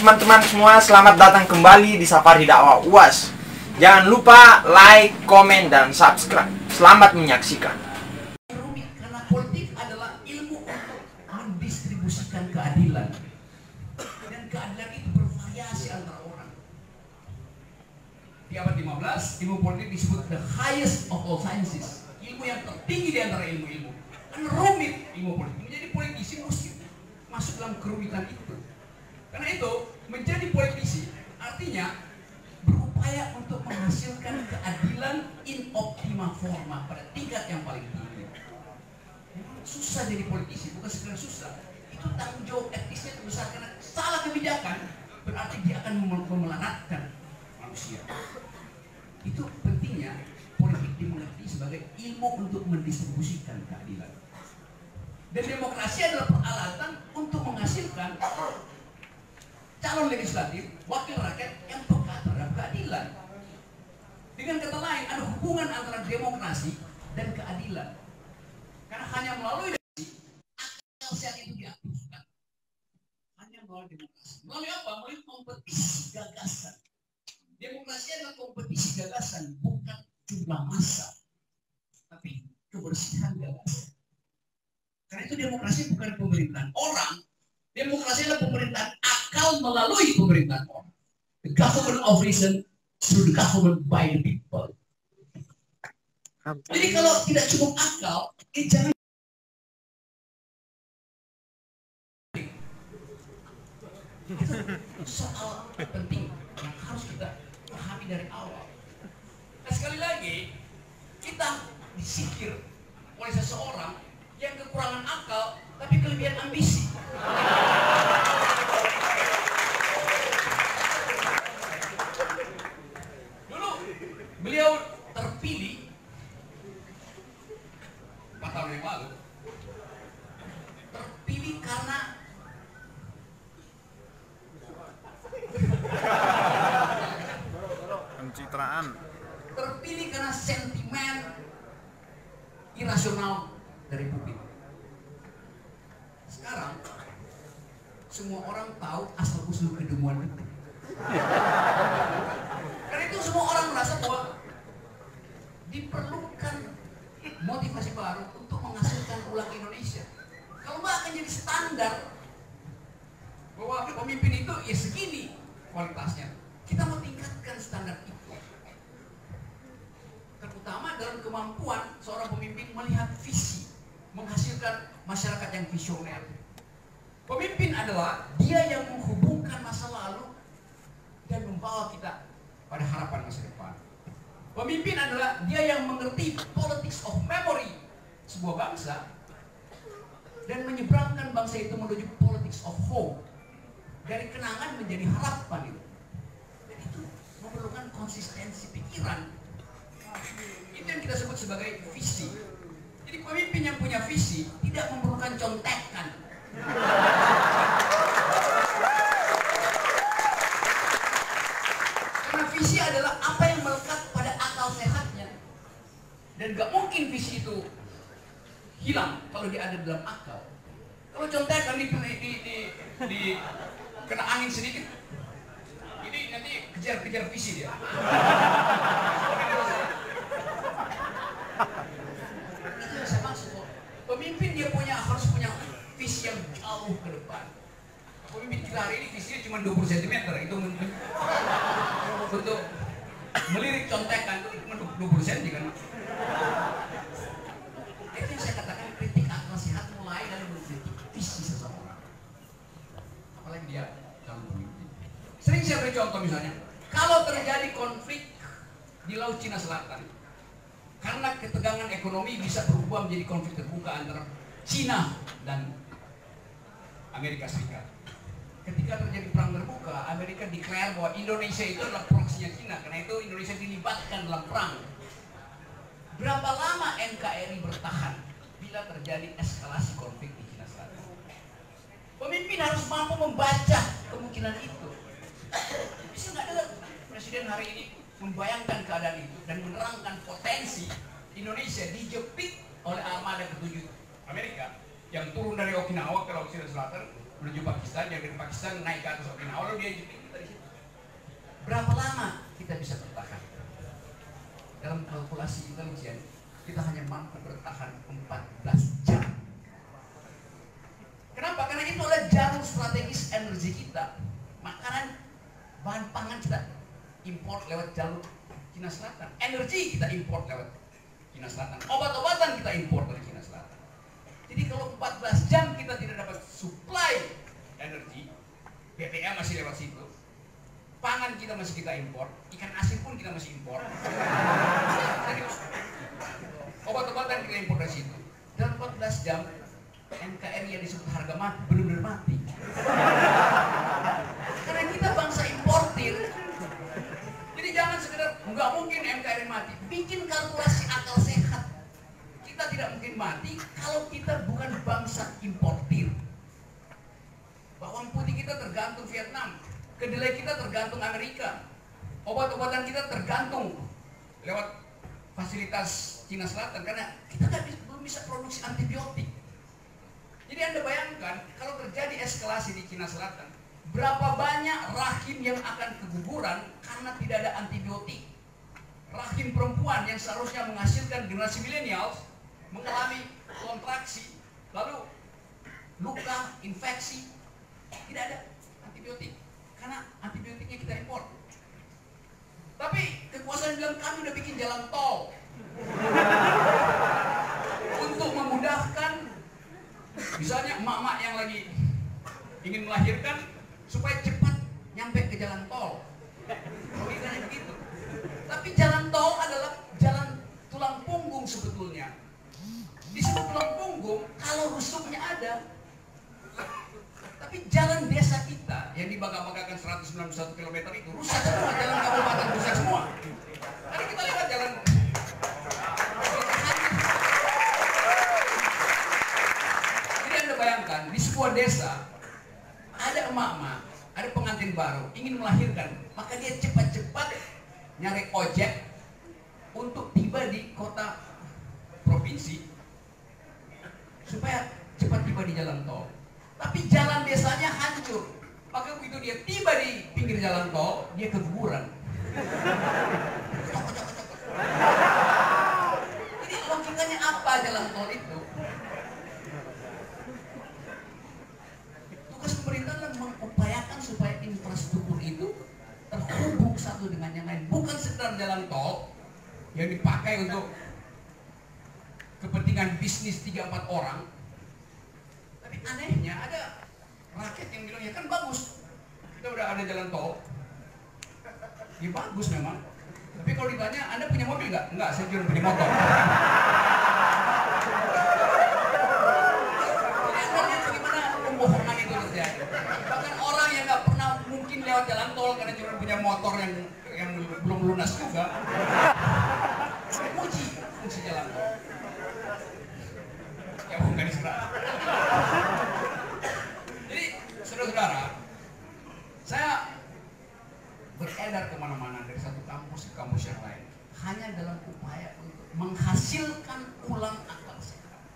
teman-teman semua, selamat datang kembali di Safari Dakwah UAS. Jangan lupa like, komen, dan subscribe. Selamat menyaksikan. Rumit karena politik adalah ilmu untuk mendistribusikan keadilan, dan keadilan itu bervariasi antara orang. Di abad 15, ilmu politik disebut the highest of all sciences, ilmu yang tertinggi di antara ilmu-ilmu. Karena rumit ilmu politik, menjadi politisi mesti masuk dalam kerumitan itu. Karena itu, menjadi politisi artinya berupaya untuk menghasilkan keadilan in optima forma pada tingkat yang paling tinggi. Memang susah jadi politisi, bukan sekedar susah. Itu tanggung jawab etisnya besar, karena salah kebijakan berarti dia akan memelanatkan manusia. Itu pentingnya politik dimengerti sebagai ilmu untuk mendistribusikan keadilan. Dan demokrasi adalah peralatan untuk menghasilkan calon legislatif, wakil rakyat yang peka terhadap keadilan. Dengan kata lain, ada hubungan antara demokrasi dan keadilan. Karena hanya melalui demokrasi, akal sehat itu diaktifkan. Hanya melalui demokrasi. Melalui apa? Melalui kompetisi gagasan. Demokrasi adalah kompetisi gagasan, bukan jumlah massa, tapi kebersihan gagasan. Karena itu demokrasi bukan pemerintahan orang. Demokrasi adalah pemerintahan akal melalui pemerintahan orang. The government of reason through the government by the people. Jadi kalau tidak cukup akal, jangan. Itu soal penting yang harus kita pahami dari awal. Nah, sekali lagi, kita disihir oleh seseorang yang kekurangan akal tapi kelebihan ambisi. Dulu beliau terpilih 4 tahun yang lalu, terpilih karena pencitraan, terpilih karena sentimen irasional dari publik. Sekarang semua orang tahu asal usul kedemuan itu. Karena itu semua orang merasa bahwa diperlukan motivasi baru untuk menghasilkan ulang Indonesia. Kalau nggak akan jadi standar bahwa pemimpin itu ya segini kualitasnya. Kita mau tingkatkan standar itu. Terutama dalam kemampuan seorang pemimpin melihat visi, menghasilkan masyarakat yang visioner. Pemimpin adalah dia yang menghubungkan masa lalu dan membawa kita pada harapan masa depan. Pemimpin adalah dia yang mengerti politics of memory sebuah bangsa dan menyeberangkan bangsa itu menuju politics of hope, dari kenangan menjadi harapan itu. Dan itu memerlukan konsistensi pikiran. Itu yang kita sebut sebagai visi. Jadi pemimpin yang punya visi tidak memerlukan contekan. Karena visi adalah apa yang melekat pada akal sehatnya. Dan gak mungkin visi itu hilang kalau dia ada dalam akal. Kalau contekan di kena angin sedikit, ini nanti kejar-kejar visi dia. Pemimpin dia harus punya visi yang jauh ke depan. Pemimpin kita hari ini visinya cuma 20 cm, itu untuk melirik contekan itu cuma 20 cm kan. Itu yang saya katakan kritik akal sehat mulai dari mengkritik visi seseorang. Apalagi dia calon pemimpin. Sering saya beri contoh misalnya, kalau terjadi konflik di Laut Cina Selatan, karena ketegangan ekonomi bisa berubah menjadi konflik terbuka antara Cina dan Amerika Serikat. Ketika terjadi perang terbuka, Amerika declare bahwa Indonesia itu adalah proksinya Cina, karena itu Indonesia dilibatkan dalam perang. Berapa lama NKRI bertahan bila terjadi eskalasi konflik di Cina Selatan? Pemimpin harus mampu membaca kemungkinan itu. Bisa nggak ada presiden hari ini membayangkan keadaan itu dan menerangkan potensi Indonesia dijepit oleh armada ke-7 Amerika yang turun dari Okinawa ke Laut Cina Selatan menuju Pakistan, yang dari Pakistan naik ke atas Okinawa, lalu dia jepit kita di situ. Berapa lama kita bisa bertahan? Dalam kalkulasi intelijen, kita hanya mampu bertahan 14 jam. Kenapa? Karena itu adalah jalur strategis energi kita. Makanan, bahan pangan kita import lewat jalur Cina Selatan. Energi kita import lewat Cina Selatan. Obat-obatan kita import dari Cina Selatan. Jadi kalau 14 jam kita tidak dapat supply energi, BBM masih lewat situ. Pangan kita masih kita impor, ikan asin pun kita masih impor. Serius. Obat-obatan kita impor dari situ. Dalam 14 jam NKRI yang disebut harga mati benar-benar mati. Karena kita bangsa importir. Jadi jangan sekedar nggak mungkin NKRI mati. Bikin kalkulasi akal sehat. Kita tidak mungkin mati kalau kita bukan bangsa importir. Bawang putih kita tergantung Vietnam, kedelai kita tergantung Amerika, obat-obatan kita tergantung lewat fasilitas Cina Selatan karena kita belum bisa produksi antibiotik. Jadi Anda bayangkan kalau terjadi eskalasi di Cina Selatan, berapa banyak rahim yang akan keguguran karena tidak ada antibiotik. Rahim perempuan yang seharusnya menghasilkan generasi milenial mengalami kontraksi, lalu luka, infeksi, tidak ada antibiotik karena antibiotiknya kita impor. Tapi kekuasaan bilang kami udah bikin jalan tol untuk memudahkan misalnya emak-emak yang lagi ingin melahirkan supaya cepat nyampe ke jalan tol. Logikanya begitu. Tapi jalan tol adalah jalan tulang punggung sebetulnya. Disebut tulang punggung kalau rusuknya ada. Tapi jalan desa kita yang dibangga-banggakan 191 km itu rusak semua, jalan kabupaten rusak semua. Tadi kita lewat jalan. Jadi Anda bayangkan di sebuah desa ada emak-emak, ada pengantin baru ingin melahirkan, maka dia cepat-cepat nyari ojek untuk tiba di kota provinsi supaya cepat tiba di jalan tol. Tapi jalan desanya hancur. Maka begitu dia tiba di pinggir jalan tol, dia keguguran. Jadi logikanya apa jalan tol itu? Tugas pemerintah adalah mengupayakan supaya infrastruktur itu terhubung satu dengan yang lain. Bukan sekedar jalan tol yang dipakai untuk kepentingan bisnis 3-4 orang. Tapi anehnya ada rakyat yang bilang ya kan bagus, kita udah ada jalan tol, ya bagus memang. Tapi kalau ditanya Anda punya mobil nggak? Nggak, saya cuma punya motor. Jadi Anda lihat bagaimana pembohongan itu terjadi. Bahkan orang yang nggak pernah mungkin lewat jalan tol karena cuma punya motor yang belum lunas juga, uji fungsi jalan tol. Ya bukan diserah. Jadi saudara-saudara, saya beredar kemana-mana dari satu kampus ke kampus yang lain hanya dalam upaya untuk menghasilkan ulang akal sehat.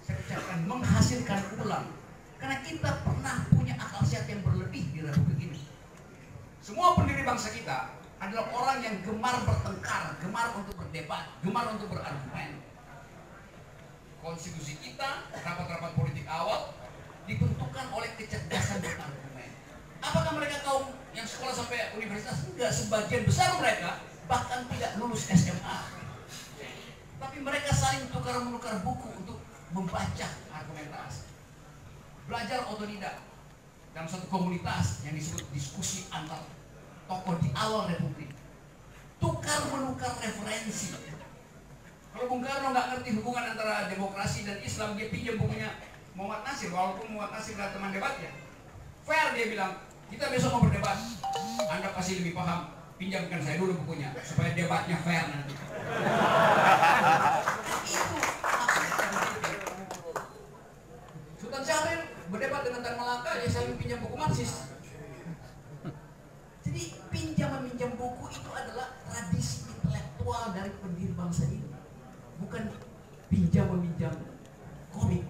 Saya ucapkan menghasilkan ulang karena kita pernah punya akal sehat yang berlebih di Republik ini. Semua pendiri bangsa kita adalah orang yang gemar bertengkar, gemar untuk berdebat, gemar untuk berargumen. Konstitusi kita, rapat-rapat politik awal ditentukan oleh kecerdasan berargumen. Apakah mereka kaum yang sekolah sampai universitas? Enggak, sebagian besar mereka bahkan tidak lulus SMA. Tapi mereka saling tukar-menukar buku untuk membaca argumentasi. Belajar otodidak dalam satu komunitas yang disebut diskusi antar tokoh di awal Republik. Tukar-menukar referensi. Kalau Bung Karno nggak ngerti hubungan antara demokrasi dan Islam, dia pinjam bukunya Muhammad Nasir, walaupun Muhammad Nasir adalah teman debatnya. Fair, dia bilang, kita besok mau berdebat, Anda pasti lebih paham, pinjamkan saya dulu bukunya, supaya debatnya fair nanti. Sultan Syahrir berdebat dengan Tan Malaka, dia selalu pinjam buku Marxis. Jadi pinjam-meminjam buku itu adalah tradisi intelektual dari pendiri bangsa ini. Bukan pinjam-meminjam komik.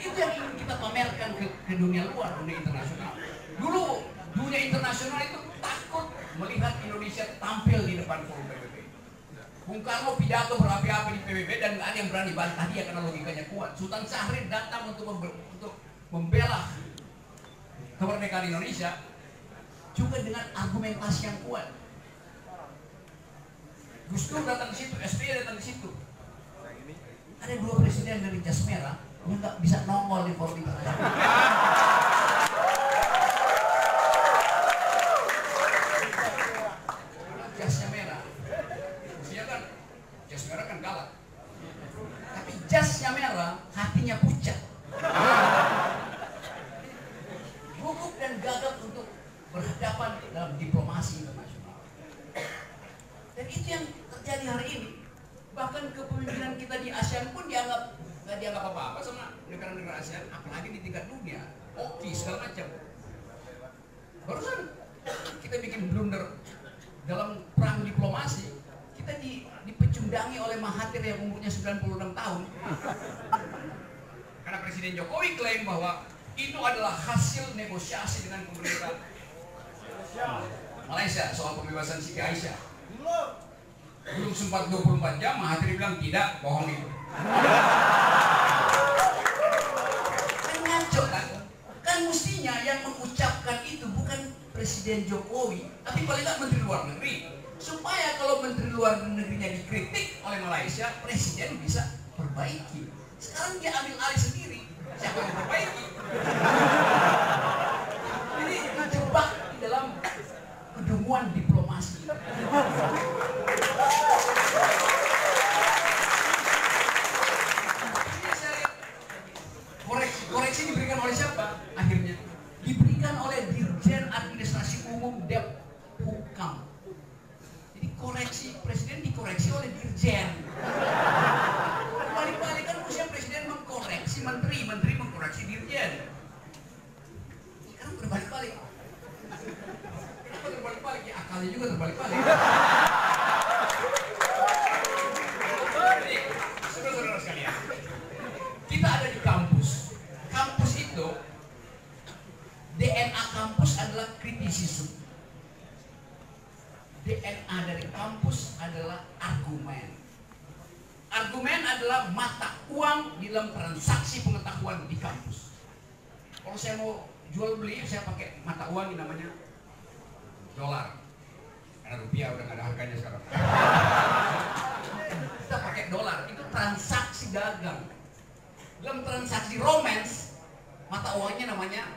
itu yang ingin kita pamerkan ke dunia luar, dunia internasional. Dulu dunia internasional itu takut melihat Indonesia tampil di depan forum PBB. Bung Karno pidato berapi-api di PBB dan nggak ada yang berani bantah dia karena logikanya kuat. Sultan Syahrir datang untuk membela kemerdekaan Indonesia juga dengan argumentasi yang kuat. Gus Dur datang di situ, SBY datang di situ. Ada 2 presiden dari jas merah yang nggak bisa nongol di forum internasional. Jasnya merah, dia kan jas merah kan galak, tapi jasnya merah, hatinya pucat. Gugup dan gagap untuk berhadapan dalam diplomasi internasional. Dan itu yang terjadi hari ini. Bahkan kepemimpinan kita di ASEAN pun nggak dianggap apa-apa sama negara-negara ASEAN, apalagi di tingkat dunia. Oke, segala macam. Barusan kita bikin blunder dalam perang diplomasi, kita dipecundangi oleh Mahathir yang umurnya 96 tahun. Karena Presiden Jokowi klaim bahwa itu adalah hasil negosiasi dengan pemerintah Malaysia soal pembebasan Siti Aisyah. Belum sempat 24 jam, Mahathir bilang tidak, bohong itu. Kan ngaco kan? Kan mestinya yang mengucapkan itu bukan Presiden Jokowi, tapi paling nggak Menteri Luar Negeri. Supaya kalau Menteri Luar Negerinya dikritik oleh Malaysia, Presiden bisa perbaiki. Sekarang dia ambil alih sendiri, siapa yang perbaiki? Jadi terjebak di dalam kedunguan diplomasi. Koreksi diberikan oleh siapa? Akhirnya diberikan oleh Dirjen Administrasi Umum Dep.Hukam. Jadi koreksi presiden dikoreksi oleh Dirjen. Balik-balik kan usia presiden mengkoreksi menteri, menteri mengkoreksi Dirjen. Sekarang berbalik-balik. Kenapa terbalik-balik? Ya akalnya juga terbalik-balik. Jadi, saudara-saudara sekalian, kita ada di kampus. Kampus itu, DNA kampus adalah kritisisme. DNA dari kampus adalah argumen. Argumen adalah mata uang di dalam transaksi pengetahuan di kampus. Kalau saya mau jual beli, saya pakai mata uang yang namanya dolar. Karena rupiah udah nggak ada harganya sekarang. Kita pakai dolar, itu transaksi dagang. Dalam transaksi romance, mata uangnya namanya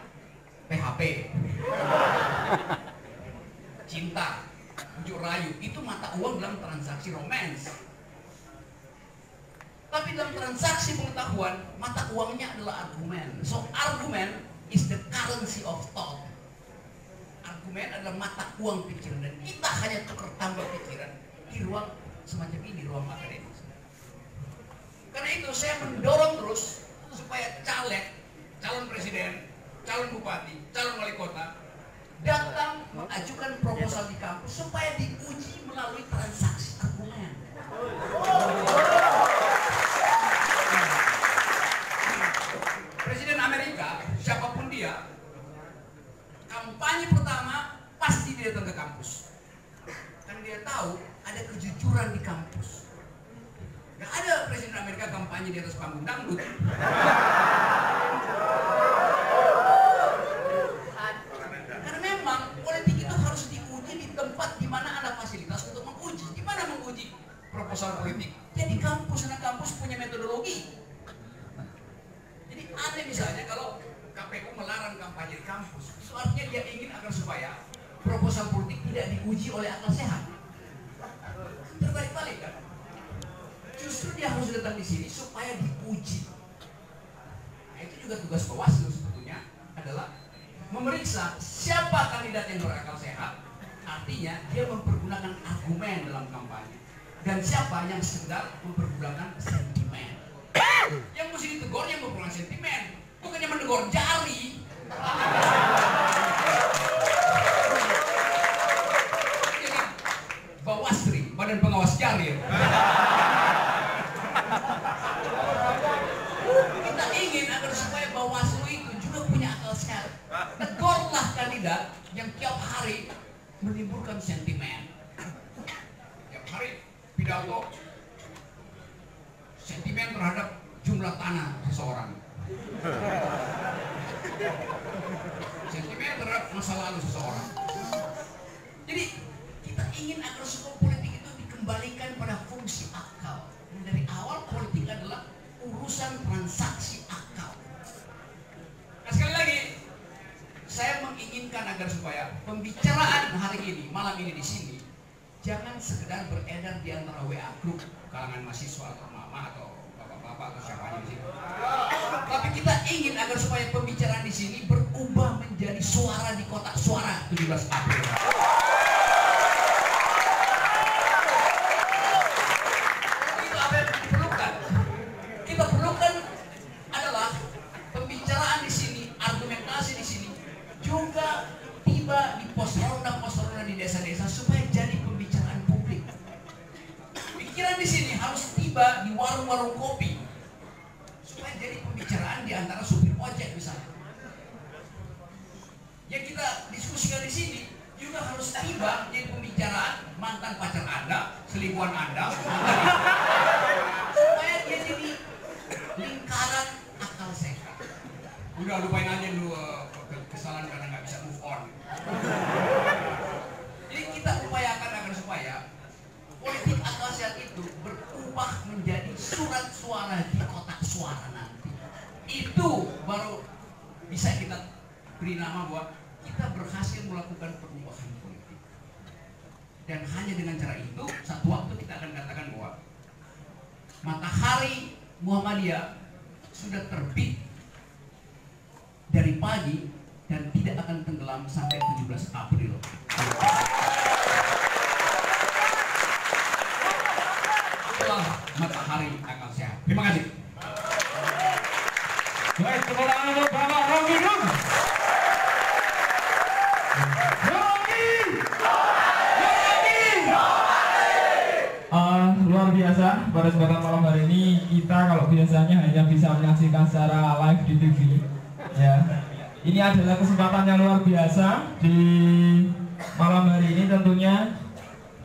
PHP, cinta, bujuk rayu, itu mata uang dalam transaksi romance. Tapi dalam transaksi pengetahuan, mata uangnya adalah argumen. So argument is the currency of thought. Argumen adalah mata uang pikiran, dan kita hanya tukar tambah pikiran di ruang semacam ini, ruang akademis. Karena itu saya mendorong terus supaya caleg, calon presiden, calon bupati, calon wali kota datang mengajukan proposal di kampus supaya diuji melalui transaksi argumen. Presiden Amerika, siapapun dia, kampanye pertama pasti dia datang ke kampus. Kan dia tahu ada kejujuran di kampus. Gak ada Presiden Amerika kampanye di atas panggung dangdut. Karena memang politik itu harus diuji di tempat di mana ada fasilitas untuk menguji. Di mana menguji proposal politik? Jadi kampus, karena kampus punya metodologi. Jadi aneh misalnya kalau KPU melarang kampanye di kampus, itu artinya dia ingin agar supaya proposal politik tidak diuji oleh akal sehat. Terbalik-balik kan? Justru dia harus datang di sini supaya diuji. Nah, itu juga tugas Bawaslu sebetulnya adalah memeriksa siapa kandidat yang berakal sehat, artinya dia mempergunakan argumen dalam kampanye, dan siapa yang sekedar mempergunakan sentimen. Yang mesti ditegur yang mempergunakan sentimen, bukannya menegur jari. Jadi Bawasri, Badan Pengawas Jari. Kita ingin agar supaya menimbulkan sentimen. Tiap hari pidato sentimen terhadap jumlah tanah seseorang, sentimen terhadap masa lalu seseorang. Jadi kita ingin agar sebuah politik itu dikembalikan pada fungsi akal. Dan dari awal politik adalah urusan transaksi akal. Nah, sekali lagi saya menginginkan agar supaya pembicaraan hari ini, malam ini di sini, jangan sekedar beredar di antara WA group kalangan mahasiswa atau mama atau bapak-bapak atau siapa aja di sini. Tapi kita ingin agar supaya pembicaraan di sini berubah menjadi suara di kotak suara 17 April. Itu apa yang diperlukan? Kita perlukan adalah pembicaraan di sini, argumentasi di sini juga tiba di pos-ronda di desa-desa supaya jadi pembicaraan publik. Pikiran di sini harus tiba di warung-warung kopi supaya jadi pembicaraan di antara supir ojek misalnya. Yang kita diskusikan di sini juga harus tiba jadi pembicaraan mantan pacar Anda, selingkuhan Anda, supaya dia jadi lingkaran akal sehat. Udah lupain aja dulu kesalahan karena nggak bisa move on. Jadi kita upayakan agar supaya politik akal sehat itu berubah menjadi surat suara di kotak suara nanti. Itu baru bisa kita beri nama bahwa kita berhasil melakukan perubahan politik. Dan hanya dengan cara itu, satu waktu kita akan katakan bahwa matahari Muhammadiyah sudah terbit dari pagi dan tidak akan tenggelam sampai 17 April. Itulah matahari akal sehat. Terima kasih. Baik, tepuk tangan untuk Bapak Rocky Gerung. Luar biasa, pada kesempatan malam hari ini kita kalau biasanya hanya bisa menyaksikan secara live di TV, ya. Ini adalah kesempatan yang luar biasa di malam hari ini. Tentunya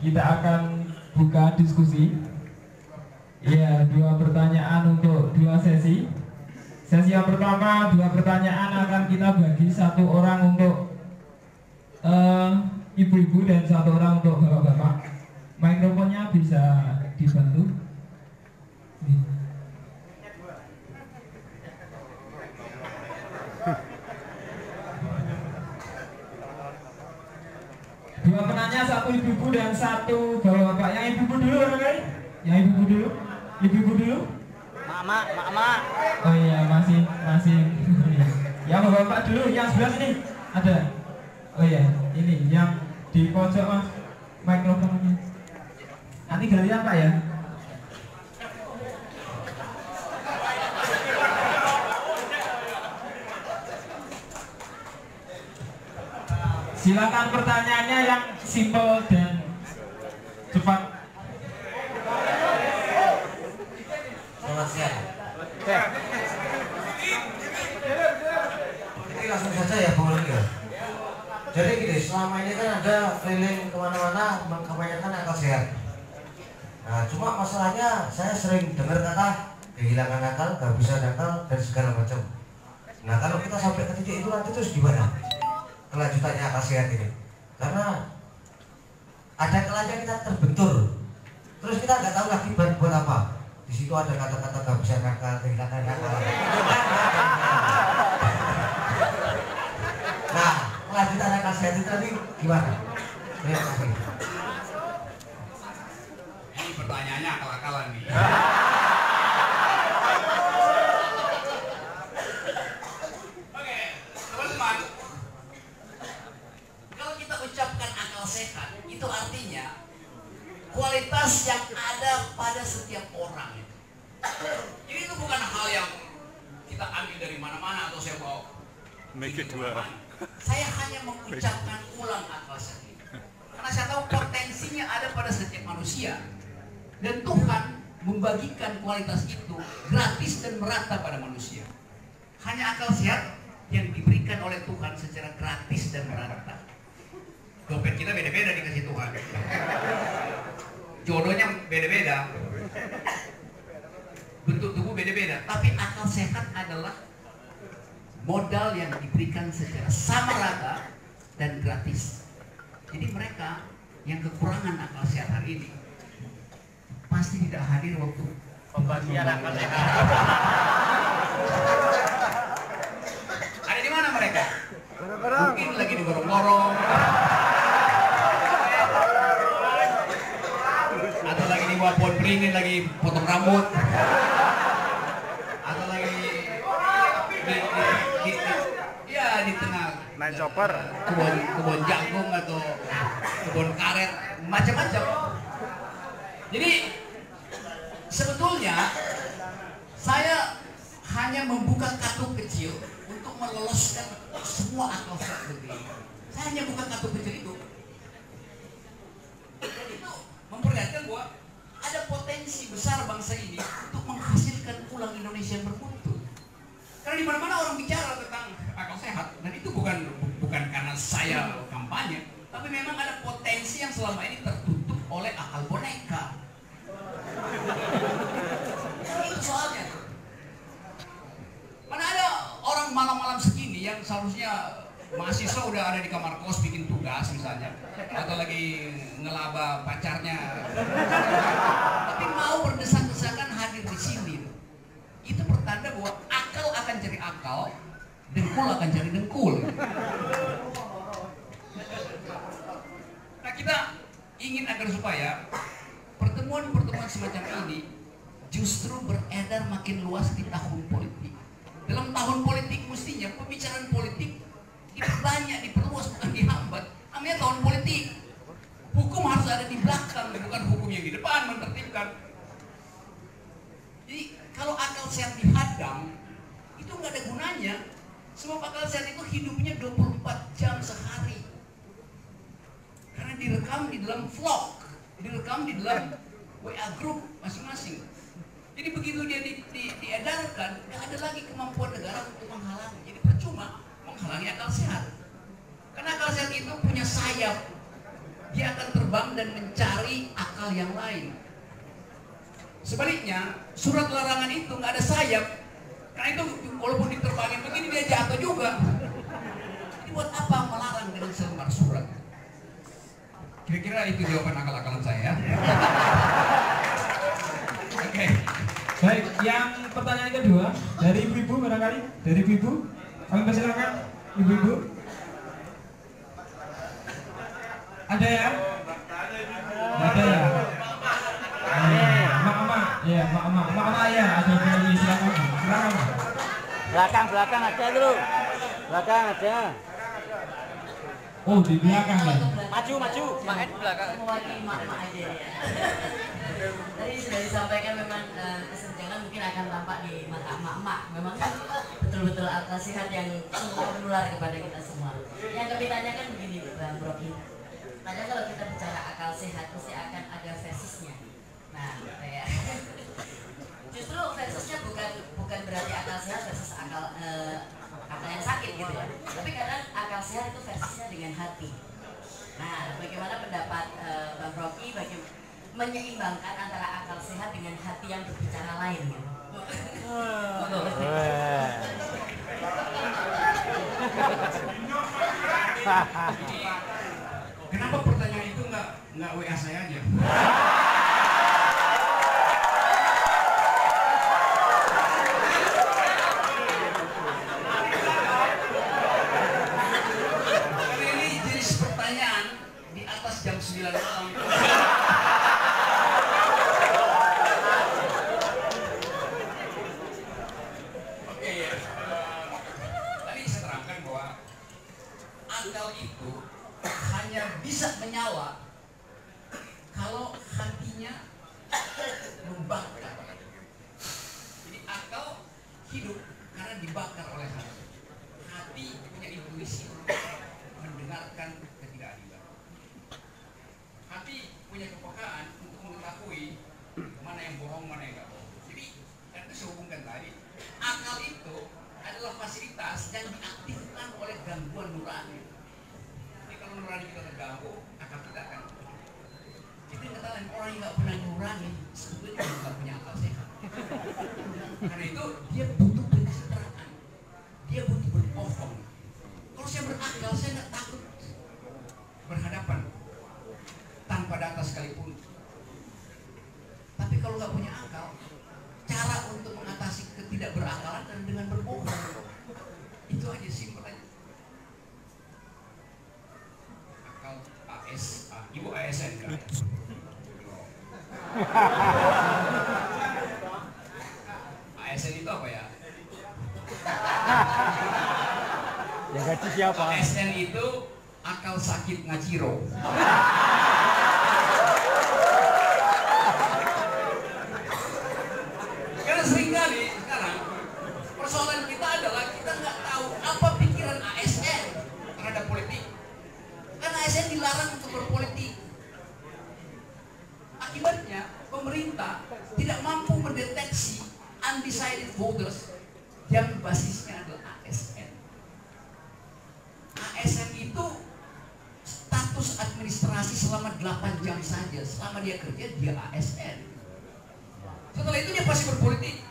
kita akan buka diskusi, ya, 2 pertanyaan untuk 2 sesi. Sesi yang pertama, 2 pertanyaan akan kita bagi, 1 orang untuk ibu-ibu dan 1 orang untuk bapak-bapak. Mikrofonnya bisa dibantu. Dua penanya, 1 ibu-ibu dan 1 bapak-bapak. Yang ibu-ibu dulu, orang. Yang ibu-ibu dulu. Ibu-ibu dulu. Mak. Oh iya, masih. Yang bapak-bapak dulu, yang sebelah sini ada. Oh iya, ini yang di pojok mas, mikrofonnya. Nanti galian Pak ya. Silakan pertanyaannya yang simpel dan cepat. Selamat siang. Ini langsung saja ya Bung Lengger. Jadi gini, selama ini kan ada keliling kemana-mana mengkampanyekan akal sehat. Nah, cuma masalahnya saya sering dengar kata kehilangan akal, kehabisan akal, dan segala macam. Nah, kalau kita sampai ke titik itu nanti terus gimana kelanjutannya akal sehat ini? Karena ada kalanya kita terbentur, terus kita nggak tahu lagi buat apa. Di situ ada kata-kata kehabisan akal, kehilangan akal. Nah, kelanjutan akal sehat itu nanti gimana? Terima kasih. Pertanyaannya akal-akalan nih. Oke, teman-teman. Kalau kita ucapkan akal sehat, itu artinya kualitas yang ada pada setiap orang. Jadi itu bukan hal yang kita ambil dari mana-mana atau saya bawa. Saya hanya mengucapkan ulang akal sehat itu. Karena saya tahu potensinya ada pada setiap manusia. Dan Tuhan membagikan kualitas itu gratis dan merata pada manusia. Hanya akal sehat yang diberikan oleh Tuhan secara gratis dan merata. Dompet kita beda-beda dikasih Tuhan. Jodohnya beda-beda. Bentuk tubuh beda-beda. Tapi akal sehat adalah modal yang diberikan secara sama rata dan gratis. Jadi mereka yang kekurangan akal sehat hari ini pasti tidak hadir waktu Pembagian akal sehat. Ada di mana mereka? Mungkin lagi digorong-gorong, atau lagi di bawah pohon beringin lagi potong rambut, atau lagi di tengah Main chopper. kebun jagung atau kebun karet, macam-macam. Jadi sebetulnya saya hanya membuka kartu kecil untuk meloloskan semua akal sehat begini. Saya hanya buka kartu kecil itu. Dan itu memperlihatkan bahwa ada potensi besar bangsa ini untuk menghasilkan ulang Indonesia yang bermutu. Karena di mana-mana orang bicara tentang akal sehat, dan itu bukan karena saya kampanye, tapi memang ada potensi yang selama ini tertutup oleh akal boneka. Itu soalnya. Mana ada orang malam-malam segini yang seharusnya mahasiswa udah ada di kamar kos bikin tugas misalnya, atau lagi ngelaba pacarnya, tapi mau berdesak-desakan hadir di sini. Itu pertanda bahwa akal akan cari akal, dengkul akan cari dengkul. Nah, kita ingin agar supaya pertemuan-pertemuan semacam ini justru beredar makin luas di tahun politik. Dalam tahun politik mestinya pembicaraan politik itu banyak diperluas, bukan dihambat. Namanya tahun politik. Hukum harus ada di belakang, bukan hukum yang di depan menertibkan. Jadi kalau akal sehat dihadang, itu nggak ada gunanya. Sebab akal sehat itu hidupnya 24 jam sehari. Karena direkam di dalam vlog, direkam di dalam WA group masing-masing. Jadi begitu dia diedarkan, nggak ada lagi kemampuan negara untuk menghalangi. Jadi percuma menghalangi akal sehat. Karena akal sehat itu punya sayap. Dia akan terbang dan mencari akal yang lain. Sebaliknya, surat larangan itu nggak ada sayap. Karena itu walaupun diterbangin begini dia jatuh juga. Jadi buat apa melarang dengan selembar surat? Kira-kira itu jawaban akal-akalan saya. Oke. Baik, yang pertanyaan kedua dari ibu-ibu barangkali, dari ibu-ibu, kami persilakan ibu-ibu. Ada ya? Ada ya? Mak-mak, ya mak-mak ya, ada dari silakan, silakan. Belakang ada dulu. Belakang ada. Oh di belakang ya? Maju. Makanya di belakang. Mewakili mak-mak aja ya. Tadi sudah disampaikan memang kesenjangan mungkin akan tampak di mata emak-emak. Memang kan betul-betul akal sehat yang sungguh menular kepada kita semua. Yang kami tanyakan begini Bang Rocky. Padahal kalau kita bicara akal sehat pasti akan ada versisnya. Nah, kayak justru versusnya bukan berarti akal sehat versus akal yang sakit gitu ya. Tapi kadang akal sehat itu versisnya dengan hati. Nah, bagaimana pendapat Bang Rocky menyeimbangkan antara akal sehat dengan hati yang berbicara lain gitu. Kenapa pertanyaan itu nggak WA saya aja? Karena ini jenis pertanyaan di atas jam 9 malam. Oke ya. Tadi saya terangkan bahwa akal itu hanya bisa menyala kalau hatinya membakar. Jadi akal hidup karena dibakar oleh hati. Hati punya intuisi mendengarkan ketidakadilan. Hati punya kepekaan untuk mengetahui mana yang bohong, mana yang nggak bohong. Jadi itu saya hubungkan tadi. Akal itu adalah fasilitas yang diaktifkan oleh gangguan nurani. Kalau nurani kita terganggu, bergabung akan tidak kan. Itu yang katakan orang yang nggak pernah ngurangi sebetulnya nggak punya akal sehat. Karena itu dia butuh pencitraan, dia butuh berbohong. Kalau saya berakal, saya nggak takut berhadapan tanpa data sekalipun. Tapi kalau nggak punya akal, cara untuk mengatasi ketidakberakalan dan dengan berbohong. Itu aja simpel aja. Akal ibu ASN kan? ASN itu apa ya? Yang gaji siapa? ASN itu akal sakit ngaciro. Karena seringkali sekarang persoalan kita adalah kita nggak tahu apa pikiran ASN terhadap politik. Karena ASN dilarang untuk berpolitik. Akibatnya pemerintah tidak mampu mendeteksi undecided voters yang basisnya adalah ASN. ASN itu status administrasi selama 8 jam saja. Selama dia kerja, dia ASN. Setelah itu dia pasti berpolitik.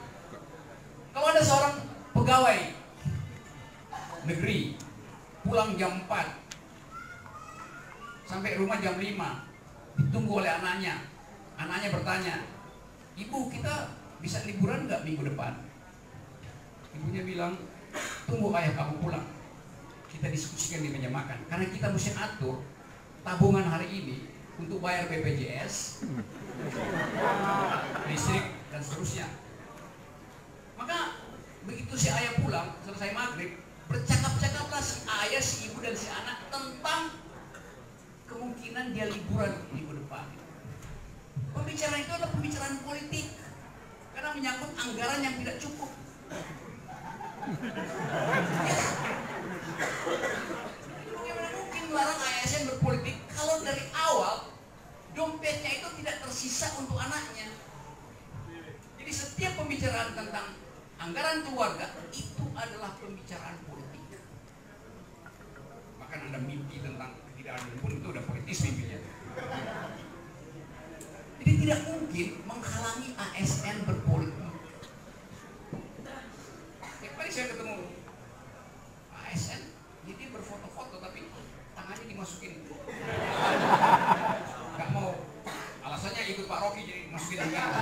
Kalau ada seorang pegawai negeri pulang jam 4 sampai rumah jam 5, ditunggu oleh anaknya. Anaknya bertanya, "Ibu, kita bisa liburan nggak minggu depan?" Ibunya bilang, "Tunggu ayah kamu pulang. Kita diskusikan di meja makan. Karena kita mesti atur tabungan hari ini untuk bayar BPJS, listrik, dan seterusnya." Maka begitu si ayah pulang, selesai maghrib, bercakap-cakaplah si ayah, si ibu, dan si anak tentang kemungkinan dia liburan minggu depan. Pembicaraan itu adalah pembicaraan politik karena menyangkut anggaran yang tidak cukup. Bagaimana mungkin melarang ASN berpolitik kalau dari awal dompetnya itu tidak tersisa untuk anaknya? Jadi setiap pembicaraan tentang anggaran keluarga itu adalah pembicaraan politik. Bahkan ada mimpi tentang ketidakadilan pun itu udah politis mimpinya. Jadi tidak mungkin menghalangi ASN berpolitik. Tiap kali saya ketemu ASN, jadi berfoto-foto tapi tangannya dimasukin. Gak mau, alasannya ikut Pak Rocky jadi masukin tangan.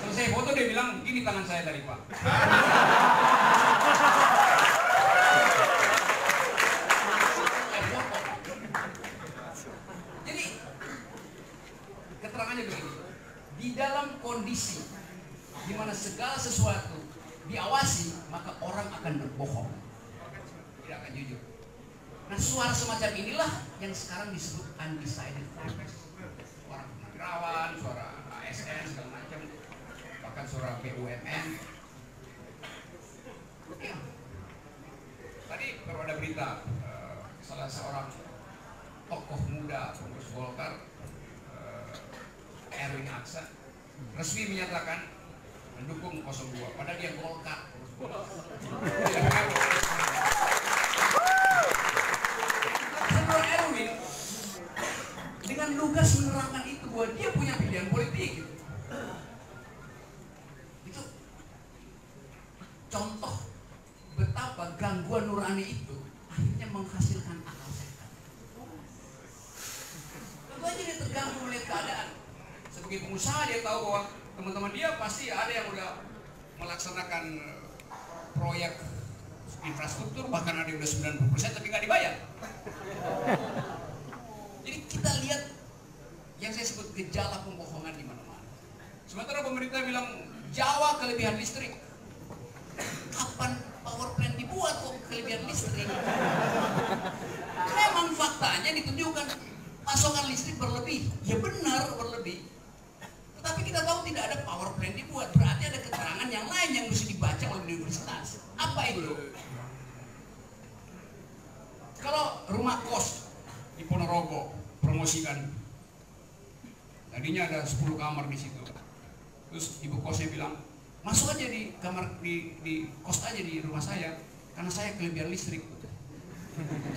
Selesai foto dia bilang, "Gini tangan saya tadi Pak." Jadi keterangannya begini, di dalam kondisi di mana segala sesuatu diawasi, maka orang akan berbohong, tidak akan jujur. Nah, suara semacam inilah yang sekarang disebut undecided voters. Suara purnawirawan, suara ASN, segala macam, bahkan suara BUMN. Ya. Tadi baru ada berita salah seorang tokoh muda pengurus Golkar, Erwin Aksa, resmi menyatakan mendukung 02, padahal dia Golkar. Setelah Erwin dengan lugas menerangkan itu bahwa dia punya pilihan politik. Itu contoh betapa gangguan nurani itu akhirnya menghasilkan akal sehat. Tentu aja dia terganggu melihat keadaan. Sebagai pengusaha dia tahu bahwa teman-teman dia pasti ada yang udah melaksanakan proyek infrastruktur, bahkan ada yang udah 90% tapi nggak dibayar. Jadi kita lihat yang saya sebut gejala pembohongan di mana-mana. Sementara pemerintah bilang Jawa kelebihan listrik. Kapan power plant dibuat kok kelebihan listrik? Memang faktanya ditunjukkan pasokan listrik berlebih. Ya benar berlebih. Tetapi kita tahu tidak ada power plant dibuat. Berarti ada keterangan yang lain yang mesti dibaca oleh universitas. Apa itu? Kalau rumah kos di Ponorogo promosikan, tadinya ada 10 kamar di situ. Terus ibu kosnya bilang, "Masuk aja di kamar di kos aja di rumah saya, karena saya kelebihan listrik."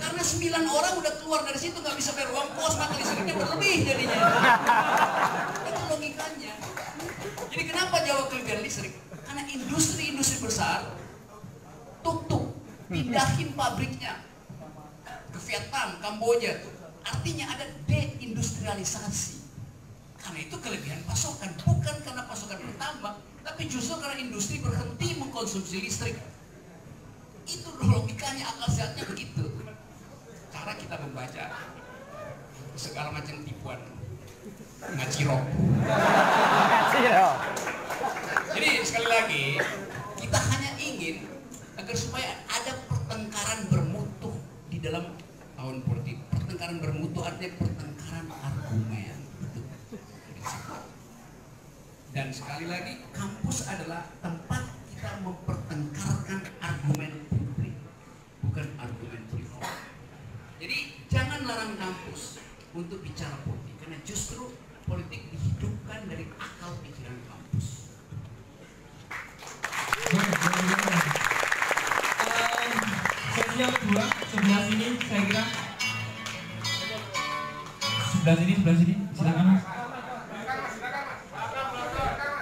Karena 9 orang udah keluar dari situ nggak bisa bayar uang kos, maka listriknya berlebih jadinya. Itu logikanya. Jadi kenapa Jawa kelebihan listrik? Karena industri-industri besar tutup, pindahin pabriknya ke Vietnam, Kamboja. Artinya ada deindustrialisasi. Karena itu kelebihan pasokan, bukan karena pasokan bertambah, tapi justru karena industri berhenti mengkonsumsi listrik. Itu logikanya, akal sehatnya begitu. Cara kita membaca segala macam tipuan ngacirok. Jadi sekali lagi, kita hanya ingin agar supaya ada pertengkaran bermutu di dalam tahun politik. Pertengkaran bermutu artinya pertengkaran argumen. Dan sekali lagi, kampus adalah tempat kita mempertengkarkan argumen publik, bukan argumen privat. Jadi jangan larang kampus untuk bicara politik, karena justru politik dihidupkan dari akal pikiran kampus. Sesi yang kedua, sebelah sini saya kira. Sebelah sini, silakan Mas.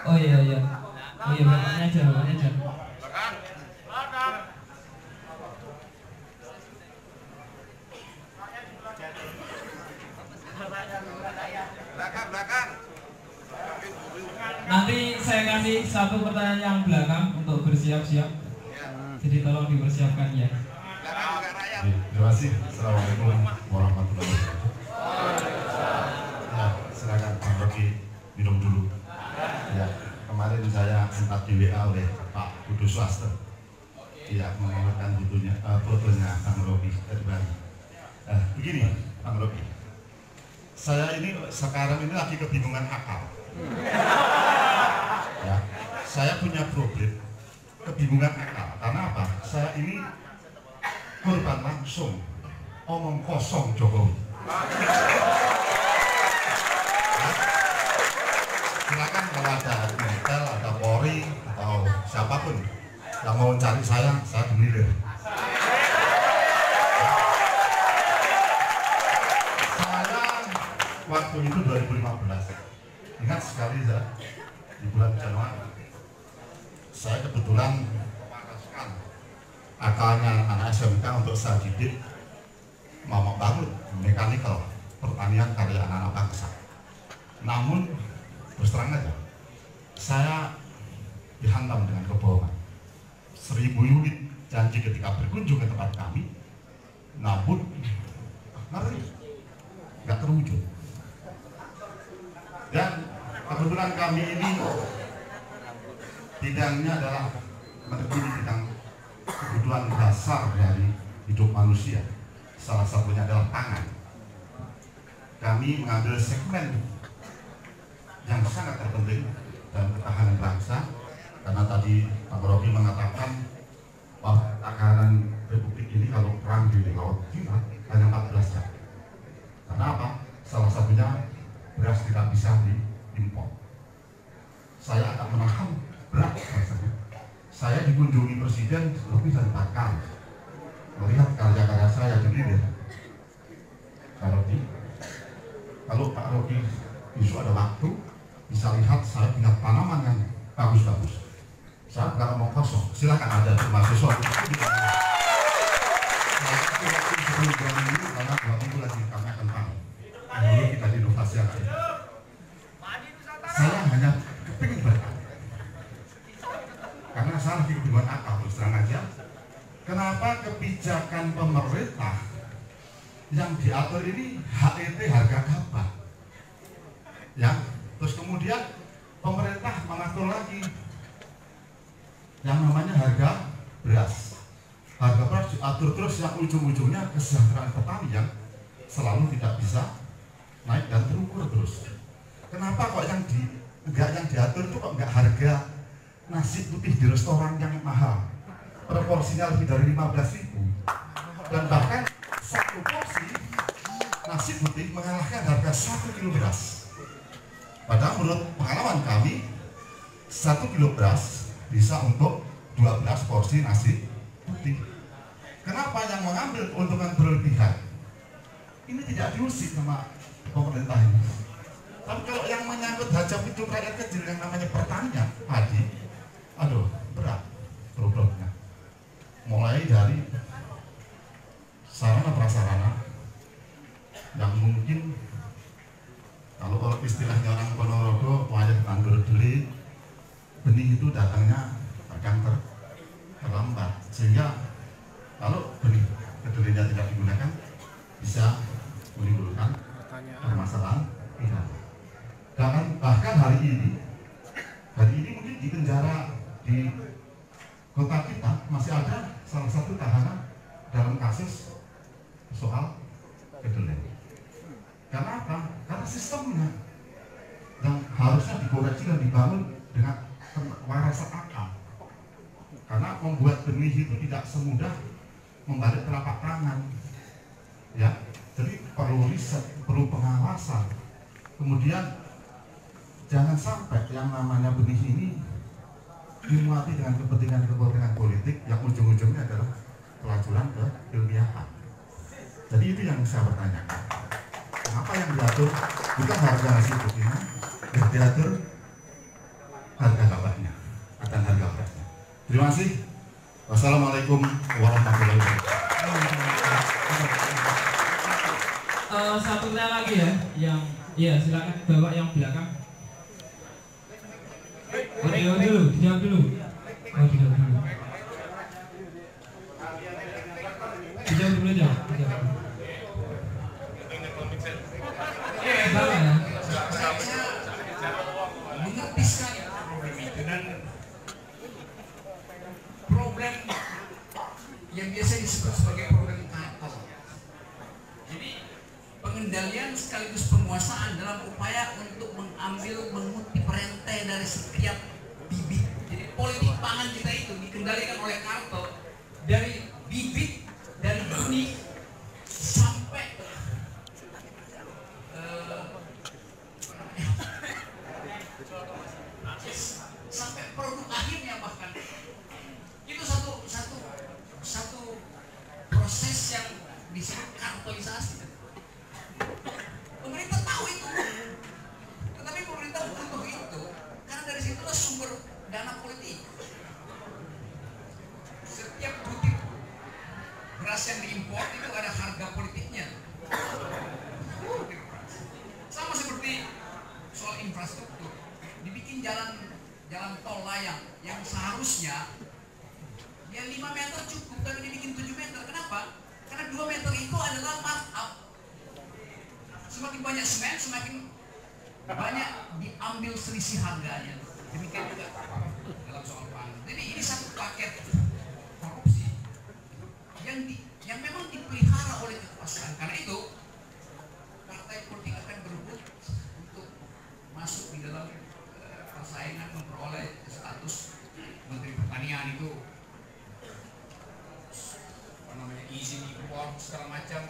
Oh iya. Oh iya, bapaknya aja. Belakang. Nanti saya kasih satu pertanyaan yang belakang untuk bersiap-siap. Jadi tolong dipersiapkan ya. Terima kasih. Assalamualaikum warahmatullahi wabarakatuh. Ya, silakan Pak Rocky minum dulu. Ya, kemarin saya sempat di WA oleh Pak Kudus Swasta. Tidak mengeluarkan fotonya Pak Rocky dari Bali. Begini, Pak Rocky. Saya ini sekarang ini lagi kebingungan akal. Ya, saya punya problem kebingungan akal. Karena apa? Saya ini korban langsung omong kosong Jokowi. Silakan kalau ada Intel, ada Polri atau siapapun yang mau cari saya gemilir. Saya waktu itu 2015, ingat sekali saya di bulan Januari, saya kebetulan memanaskan akalnya anak SMK untuk saya didik mau bangun mekanikal pertanian karya anak-anak bangsa. Namun terus terang aja, saya dihantam dengan kebohongan. 1000 unit janji ketika berkunjung ke tempat kami, namun ngeri, nggak terwujud. Dan kebetulan kami ini bidangnya adalah menekuni bidang kebutuhan dasar dari hidup manusia. Salah satunya adalah pangan. Kami mengambil segmen yang sangat terpenting dalam ketahanan bangsa, karena tadi Pak Rocky mengatakan bahwa takaran Republik ini kalau perang di Laut Cina hanya 14 jam. Karena apa? Salah satunya beras tidak bisa diimpor. Saya akan menahan berat rasanya. Saya dikunjungi Presiden lebih dari 4 kali. Melihat karya-karya saya sendiri. Kalau Pak Rocky besok ada waktu, bisa lihat saya punya tanaman yang bagus-bagus. Saya bukan omong kosong, silakan ada mahasiswa. Sebelum 2 minggu, karena 2 minggu lagi kami akan tahu. Dulu kita di inovasi aja. Saya hanya kepingin bertanya, karena saya lagi kebingungan akal, terus terang aja. Kenapa kebijakan pemerintah yang diatur ini HET harga gabah? Ya, terus kemudian pemerintah mengatur lagi yang namanya harga beras. Harga beras diatur terus, yang ujung-ujungnya kesejahteraan petani yang selalu tidak bisa naik dan terukur terus. Kenapa kok yang diatur itu kok nggak harga nasi putih di restoran yang mahal, proporsinya lebih dari 15.000, dan bahkan 1 porsi nasi putih mengalahkan harga 1 kilo beras. Padahal menurut pengalaman kami, 1 kilo beras bisa untuk 12 porsi nasi putih. Kenapa yang mengambil keuntungan berlebihan ini tidak diusik sama pemerintah ini? Tapi kalau yang menyangkut hajat hidup rakyat kecil yang namanya pertanian padi, aduh berat problemnya. Mulai dari sarana prasarana yang mungkin kalau istilahnya orang Ponorogo wayah tandur beli benih itu datangnya akan terlambat, sehingga kalau benih kedelainya tidak digunakan bisa menimbulkan permasalahan pihak. Dan bahkan hari ini mungkin di penjara di kota kita masih ada salah satu tahanan dalam kasus soal kedelai. Karena apa? Karena sistemnya yang harusnya dikoreksi dan dibangun dengan warasan akal. Karena membuat benih itu tidak semudah membalik telapak tangan, ya. Jadi perlu riset, perlu pengawasan. Kemudian jangan sampai yang namanya benih ini dimuati dengan kepentingan politik yang ujung-ujungnya adalah pelacuran ke ilmiahan. Jadi itu yang saya bertanyakan. Apa yang diatur bukan harga hasil buktinya, yang diatur harga gabahnya atau harga berasnya. Terima kasih. Wassalamualaikum warahmatullahi wabarakatuh. Satunya lagi ya, yang ya silakan bawa yang belakang. Dijawab dulu. Dijawab dulu. Dijawab dulu aja. Mengerti sekali problem itu, dan problem yang biasa disebut sebagai problem kartel. Jadi pengendalian sekaligus penguasaan dalam upaya untuk mengutip rantai dari setiap bibit. Jadi politik pangan kita itu dikendalikan oleh kartel dari bibit, dari benih sampai sampai produk akhirnya. Bahkan itu satu proses yang disebut kartelisasi. Pemerintah tahu itu, tetapi pemerintah butuh itu karena dari situlah sumber dana politik. Setiap butir beras yang diimpor itu ada harga politiknya. Sama seperti soal infrastruktur, dibikin jalan tol layang yang seharusnya ya 5 meter cukup, tapi dibikin 7 meter. Kenapa? Karena 2 meter itu adalah markup. Semakin banyak semen, semakin banyak diambil selisih harganya. Demikian juga dalam soal pangan. Jadi ini satu paket korupsi yang memang dipelihara oleh kekuasaan. Karena itu partai politik akan berebut untuk masuk di dalam persaingan memperoleh status Menteri Pertanian itu, apa namanya, izin impor segala macam.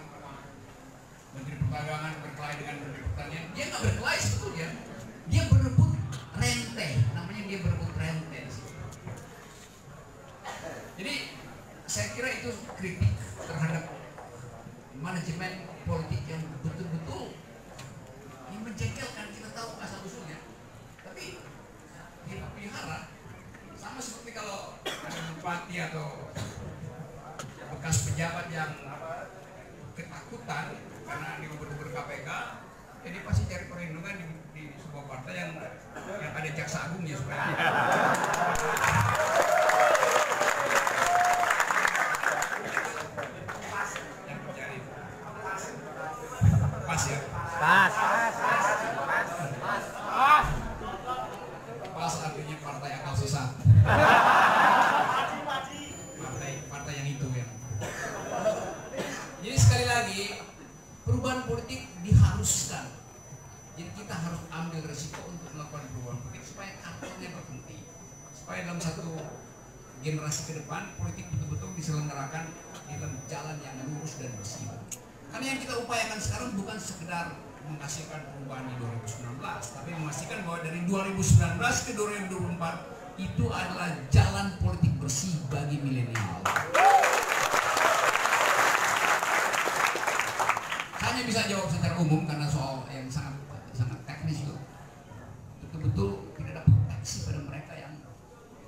Menteri Perdagangan berkelahi dengan Menteri Pertanian, dia nggak berkelahi sebetulnya, dia berebut rente, namanya dia berebut rente. Jadi saya kira itu kritik terhadap manajemen politik yang betul-betul yang menjengkelkan. Kita tahu asal usulnya, tapi dipelihara. Sama seperti kalau ada bupati atau bekas pejabat yang ketakutan karena diuber-uber KPK, jadi pasti cari perlindungan di sebuah partai yang ada jaksa agungnya supaya yang mencari pas ya. Pas artinya partai akal sesat. Partai yang itu ya. Jadi sekali lagi perubahan politik diharuskan. Jadi kita harus ambil resiko untuk melakukan perubahan politik supaya kartelnya berhenti. Supaya dalam satu generasi ke depan politik betul-betul diselenggarakan dalam jalan yang lurus dan bersih. Karena yang kita upayakan sekarang bukan sekedar menghasilkan perubahan di 2019, tapi memastikan bahwa dari 2019 ke 2024 itu adalah jalan politik bersih bagi milenial. bisa jawab secara umum karena soal yang sangat teknis itu. Betul-betul tidak ada proteksi pada mereka yang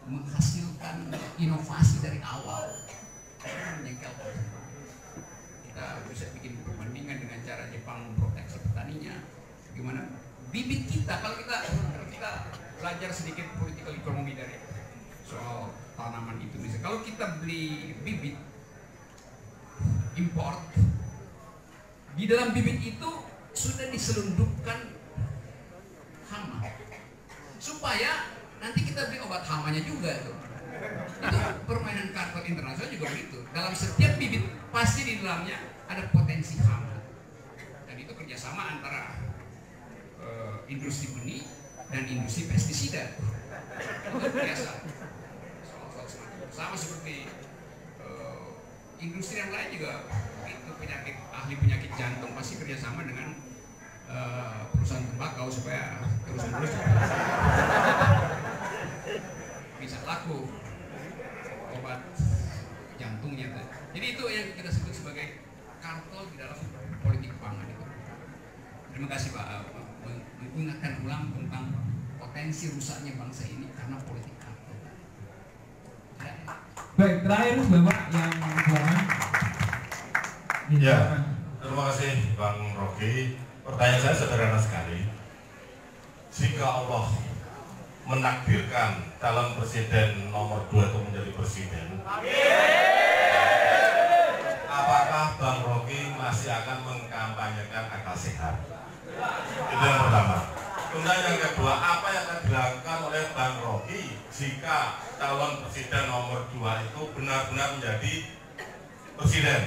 menghasilkan inovasi dari awal. Menjengkelkan. Kita bisa bikin perbandingan dengan cara Jepang memproteksi petaninya. Gimana bibit kita, kalau kita belajar sedikit political ekonomi dari soal tanaman itu, misalnya kalau kita beli bibit import, di dalam bibit itu sudah diselundupkan hama supaya nanti kita beli obat hamanya juga tuh. Itu permainan kartel internasional juga begitu. Dalam setiap bibit pasti di dalamnya ada potensi hama, dan itu kerjasama antara industri benih dan industri pestisida. Itu biasa. Soal semacam sama seperti industri yang lain juga itu ahli penyakit jantung pasti kerjasama dengan perusahaan tembakau supaya terus-menerus bisa laku obat jantungnya. Jadi itu yang kita sebut sebagai kartel di dalam politik pangan itu. Terima kasih Pak, mengingatkan ulang tentang potensi rusaknya bangsa ini karena politik kartel. Ya. Baik, terakhir Bapak yang belakangan. Ya, terima kasih Bang Rocky. Pertanyaan saya sederhana sekali. Jika Allah menakdirkan calon presiden nomor 2 itu menjadi presiden, apakah Bang Rocky masih akan mengkampanyekan akal sehat? Itu yang pertama. Kemudian yang kedua, apa yang akan dilakukan oleh Bang Rocky jika calon presiden nomor 2 itu benar-benar menjadi presiden?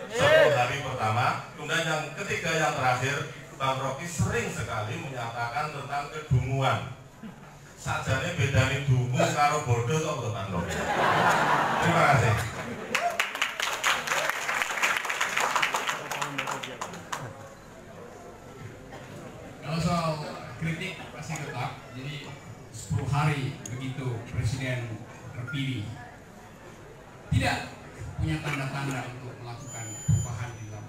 10 hari pertama. Kemudian yang ketiga, yang terakhir, Bang Rocky sering sekali menyatakan tentang kedunguan. Sajane bedane dungu karo bodoh kok betul Bang Rocky. Terima kasih. Kalau soal kritik pasti tetap. Jadi 10 hari begitu presiden terpilih tidak punya tanda-tanda untuk melakukan perubahan di dalam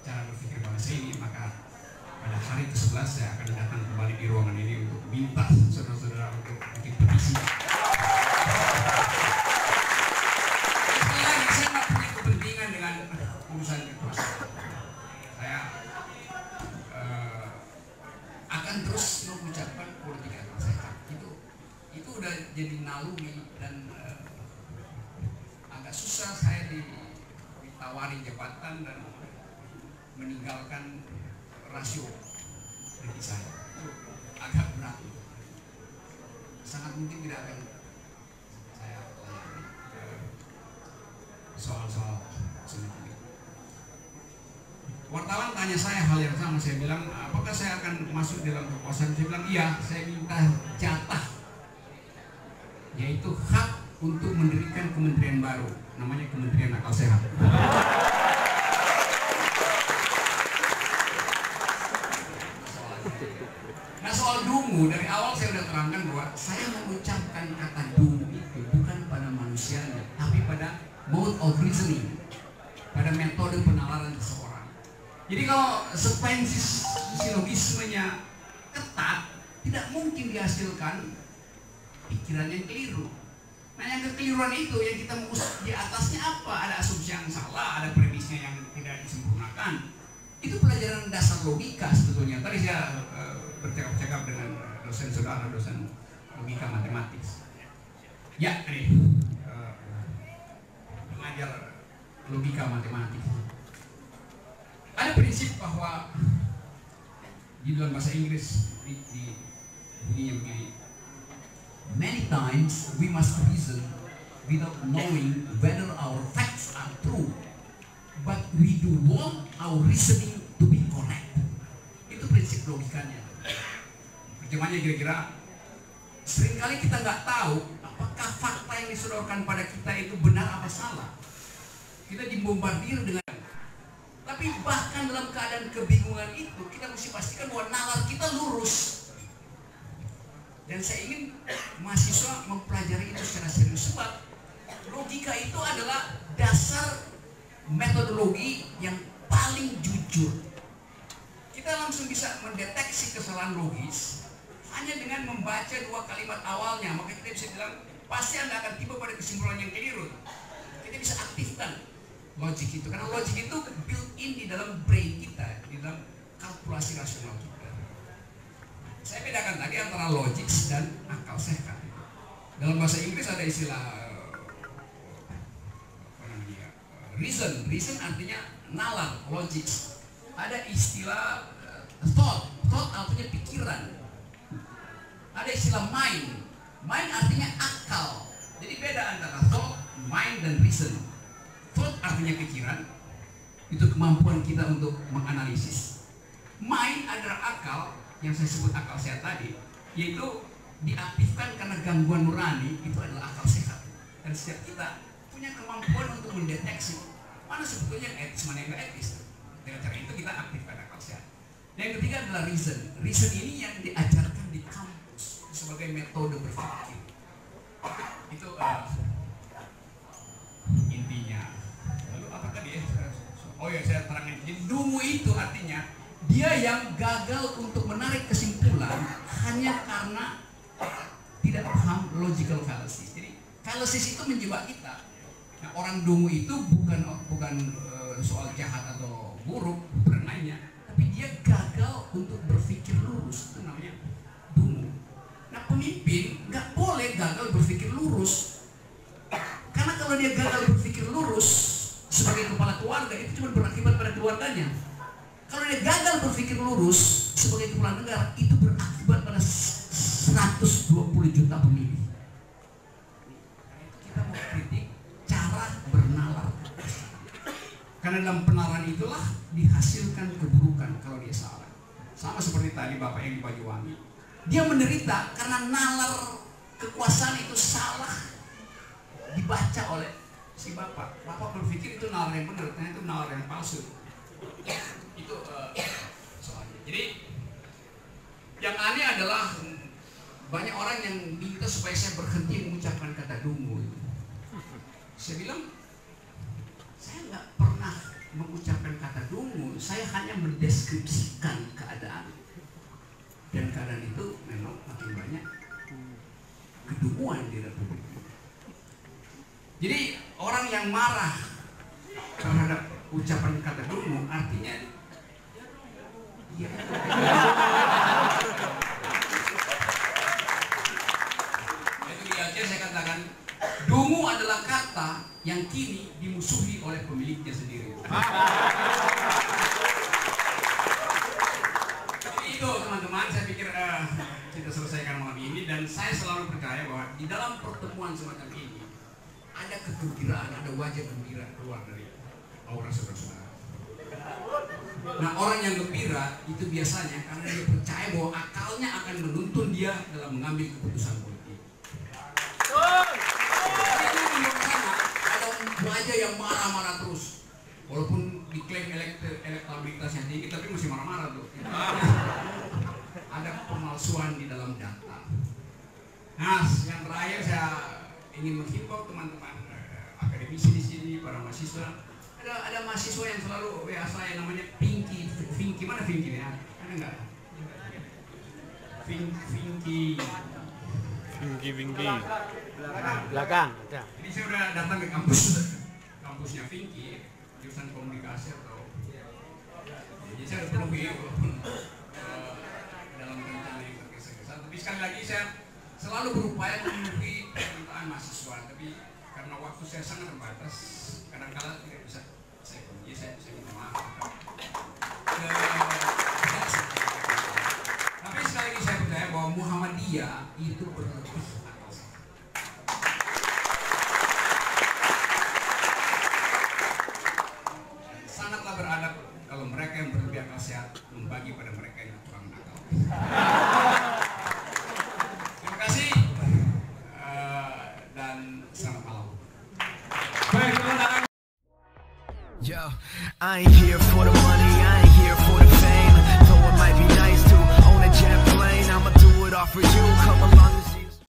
cara berpikir bangsa ini, maka pada hari ke-11 saya akan datang kembali di ruangan ini untuk minta saudara-saudara untuk bikin petisi. Sekali lagi, saya nggak punya kepentingan dengan urusan kekuasaan. Saya akan terus mengucapkan politik akal sehat. Itu udah jadi naluri dan agak susah saya ditawari jabatan dan meninggalkan rasio dari saya. Itu agak berat. Sangat mungkin tidak akan saya layani soal-soal semacam itu. Wartawan tanya saya hal yang sama, saya bilang apakah saya akan masuk dalam kekuasaan? Saya bilang iya, saya minta jatah, yaitu hak untuk mendirikan kementerian baru, namanya Kementerian Akal Sehat. Nah soal dungu, dari awal saya sudah terangkan bahwa saya mengucapkan kata dungu itu bukan pada manusianya, tapi pada mode of reasoning, pada metode penalaran seseorang. Jadi kalau sequences silogismenya ketat, tidak mungkin dihasilkan pikiran yang keliru. Nah yang kekeliruan itu yang kita mengusut di atasnya apa? Ada asumsi yang salah, ada premisnya yang tidak disempurnakan. Itu pelajaran dasar logika sebetulnya. Tadi saya bercakap-cakap dengan dosen saudara, dosen logika matematis. Ya, ini pengajar logika matematis. Ada prinsip bahwa di dalam bahasa Inggris bunyinya begini. Many times we must reason without knowing whether our facts are true, but we do want our reasoning to be correct. Itu prinsip logikanya. Perjamannya kira-kira seringkali kita nggak tahu apakah fakta yang disodorkan pada kita itu benar apa salah. Kita dibombardir dengan, tapi bahkan dalam keadaan kebingungan itu kita mesti pastikan bahwa nalar kita lurus. Dan saya ingin mahasiswa mempelajari itu secara serius, sebab logika itu adalah dasar metodologi yang paling jujur. Kita langsung bisa mendeteksi kesalahan logis hanya dengan membaca 2 kalimat awalnya. Maka kita bisa bilang pasti Anda akan tiba pada kesimpulan yang keliru. Kita bisa aktifkan logik itu, karena logik itu built in di dalam brain kita, di dalam kalkulasi rasional kita. Saya bedakan tadi antara logik dan akal sehat. Dalam bahasa Inggris ada istilah reason. Reason artinya nalar, logik. Ada istilah thought artinya pikiran. Ada istilah mind. Mind artinya akal. Jadi beda antara thought, mind, dan reason. Thought artinya pikiran. Itu kemampuan kita untuk menganalisis. Mind adalah akal, yang saya sebut akal sehat tadi, yaitu diaktifkan karena gangguan nurani. Itu adalah akal sehat. Dan setiap kita punya kemampuan untuk mendeteksi mana sebetulnya yang etis, mana yang nggak etis. Dengan cara itu kita aktifkan akal sehat. Yang ketiga adalah reason. Reason ini yang diajarkan di kampus sebagai metode berpikir. Itu intinya. Lalu apa tadi ya? Oh ya, saya terangin. Jadi dungu itu artinya dia yang gagal untuk menarik kesimpulan hanya karena tidak paham logical fallacies. Jadi fallacies itu menjebak kita. Nah, orang dungu itu bukan soal jahat atau buruk, bukan lainnya, tapi dia gagal untuk berpikir lurus. Itu namanya dungu. Nah, pemimpin nggak boleh gagal berpikir lurus, karena kalau dia gagal berpikir lurus sebagai kepala keluarga, itu cuma berakibat pada keluarganya. Kalau dia gagal berpikir lurus sebagai kepala negara, itu berakibat pada 120 juta pemilih. Karena itu kita mau kritik cara bernalar. Karena dalam penalaran itulah dihasilkan keburukan kalau dia salah. Sama seperti tadi Bapak yang di Banyuwangi. Dia menderita karena nalar kekuasaan itu salah dibaca oleh si Bapak. Bapak berpikir itu nalar yang benar, ternyata itu nalar yang palsu. Itu soalnya. Jadi yang aneh adalah banyak orang yang minta supaya saya berhenti mengucapkan kata dungu. Saya bilang, saya nggak pernah mengucapkan kata dungu, saya hanya mendeskripsikan keadaan. Dan keadaan itu memang makin banyak kedunguan di Republik. Jadi orang yang marah terhadap ucapan kata dungu artinya ya. Itu di Aceh saya katakan dungu adalah kata yang kini dimusuhi oleh pemiliknya sendiri. Jadi itu teman-teman, saya pikir kita selesaikan malam ini, dan saya selalu percaya bahwa di dalam pertemuan semacam ini ada kegembiraan, ada wajah gembira keluar dari aura saudara-saudara. Nah, orang yang gembira itu biasanya karena dia percaya bahwa akalnya akan menuntun dia dalam mengambil keputusan politik. Ada wajah yang marah-marah terus, walaupun diklaim elektabilitasnya tinggi, tapi masih marah-marah tuh. Ada pemalsuan di dalam data. Nah, yang terakhir saya ingin menghimbau teman-teman akademisi di sini, para mahasiswa. Ada mahasiswa yang selalu saya namanya Pinky, mana Pinky ya? Ada nggak? Pinky. Belakang. Jadi saya udah datang ke kampusnya Pinky, jurusan komunikasi atau. Jadi saya udah penuhi walaupun dalam rencana yang tergesa-gesa. Tapi sekali lagi saya selalu berupaya memenuhi permintaan mahasiswa, tapi karena waktu saya sangat terbatas, kadang-kadang tidak bisa saya penuhi. Saya minta maaf. Tapi sekali lagi saya percaya bahwa Muhammadiyah itu berlebih akal sehat. Sangatlah beradab kalau mereka yang berlebih akal sehat membagi pada mereka yang kurang akal. Terima kasih dan selamat malam. Baik, teman-teman. Yo, I ain't here for the money, I ain't